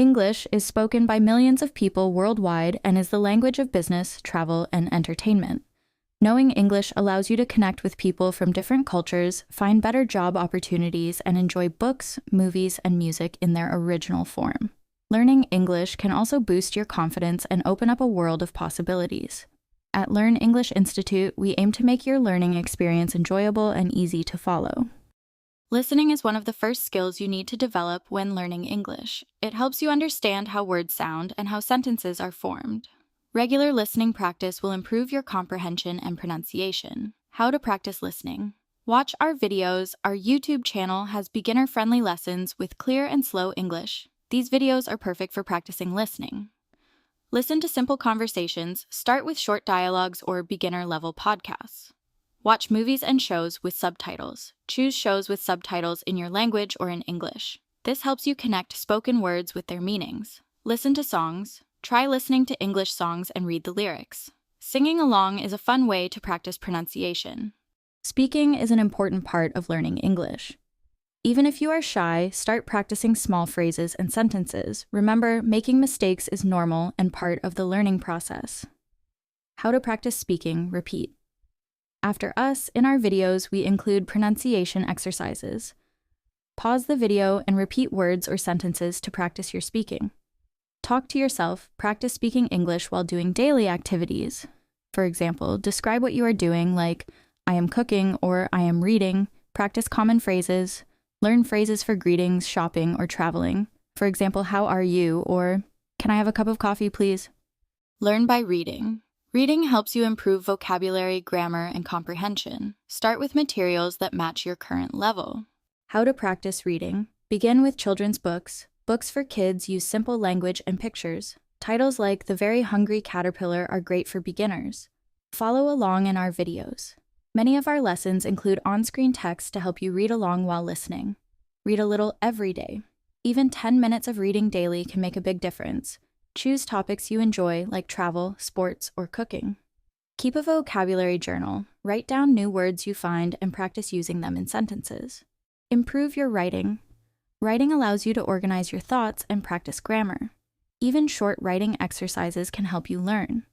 English is spoken by millions of people worldwide and is the language of business, travel, and entertainment. Knowing English allows you to connect with people from different cultures, find better job opportunities, and enjoy books, movies, and music in their original form. Learning English can also boost your confidence and open up a world of possibilities. At Learn English Institute, we aim to make your learning experience enjoyable and easy to follow. Listening is one of the first skills you need to develop when learning English. It helps you understand how words sound and how sentences are formed. Regular listening practice will improve your comprehension and pronunciation. How to practice listening. Watch our videos. Our YouTube channel has beginner-friendly lessons with clear and slow English. These videos are perfect for practicing listening. Listen to simple conversations. Start with short dialogues or beginner-level podcasts. Watch movies and shows with subtitles. Choose shows with subtitles in your language or in English. This helps you connect spoken words with their meanings. Listen to songs. Try listening to English songs and read the lyrics. Singing along is a fun way to practice pronunciation. Speaking is an important part of learning English. Even if you are shy, start practicing small phrases and sentences. Remember, making mistakes is normal and part of the learning process. How to practice speaking, repeat. After us, in our videos, we include pronunciation exercises. Pause the video and repeat words or sentences to practice your speaking. Talk to yourself, practice speaking English while doing daily activities. For example, describe what you are doing like, I am cooking or I am reading, practice common phrases, learn phrases for greetings, shopping, or traveling. For example, how are you? Or, can I have a cup of coffee, please? Learn by reading. Reading helps you improve vocabulary, grammar, and comprehension. Start with materials that match your current level. How to practice reading. Begin with children's books. Books for kids use simple language and pictures. Titles like The Very Hungry Caterpillar are great for beginners. Follow along in our videos. Many of our lessons include on-screen text to help you read along while listening. Read a little every day. Even 10 minutes of reading daily can make a big difference. Choose topics you enjoy like travel, sports, or cooking. Keep a vocabulary journal. Write down new words you find and practice using them in sentences. Improve your writing. Writing allows you to organize your thoughts and practice grammar. Even short writing exercises can help you learn.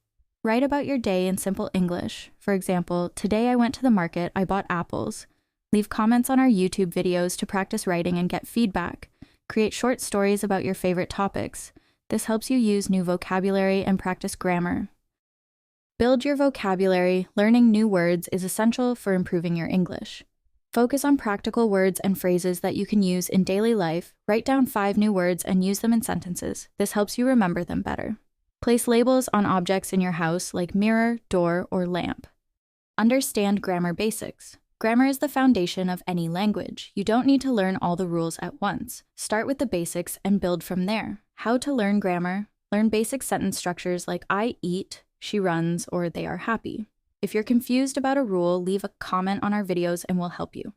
Write about your day in simple English. For example, today I went to the market, I bought apples. Leave comments on our YouTube videos to practice writing and get feedback. Create short stories about your favorite topics. This helps you use new vocabulary and practice grammar. Build your vocabulary. Learning new words is essential for improving your English. Focus on practical words and phrases that you can use in daily life. Write down 5 new words and use them in sentences. This helps you remember them better. Place labels on objects in your house like mirror, door, or lamp. Understand grammar basics. Grammar is the foundation of any language. You don't need to learn all the rules at once. Start with the basics and build from there. How to learn grammar. Learn basic sentence structures like I eat, she runs, or they are happy. If you're confused about a rule, leave a comment on our videos and we'll help you.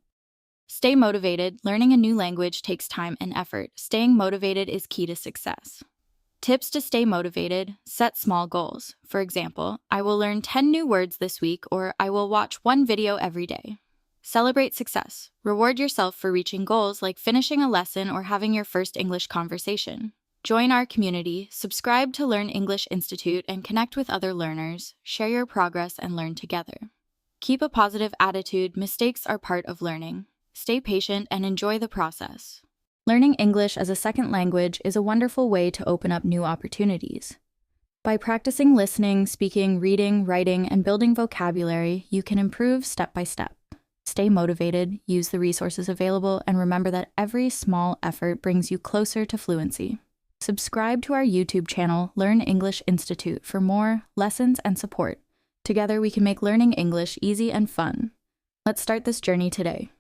Stay motivated. Learning a new language takes time and effort. Staying motivated is key to success. Tips to stay motivated. Set small goals. For example, I will learn 10 new words this week, or I will watch 1 video every day. Celebrate success. Reward yourself for reaching goals like finishing a lesson or having your first English conversation. Join our community, subscribe to Learn English Institute, and connect with other learners. Share your progress and learn together. Keep a positive attitude. Mistakes are part of learning. Stay patient and enjoy the process. Learning English as a second language is a wonderful way to open up new opportunities. By practicing listening, speaking, reading, writing, and building vocabulary, you can improve step by step. Stay motivated, use the resources available, and remember that every small effort brings you closer to fluency. Subscribe to our YouTube channel, Learn English Institute, for more lessons and support. Together, we can make learning English easy and fun. Let's start this journey today.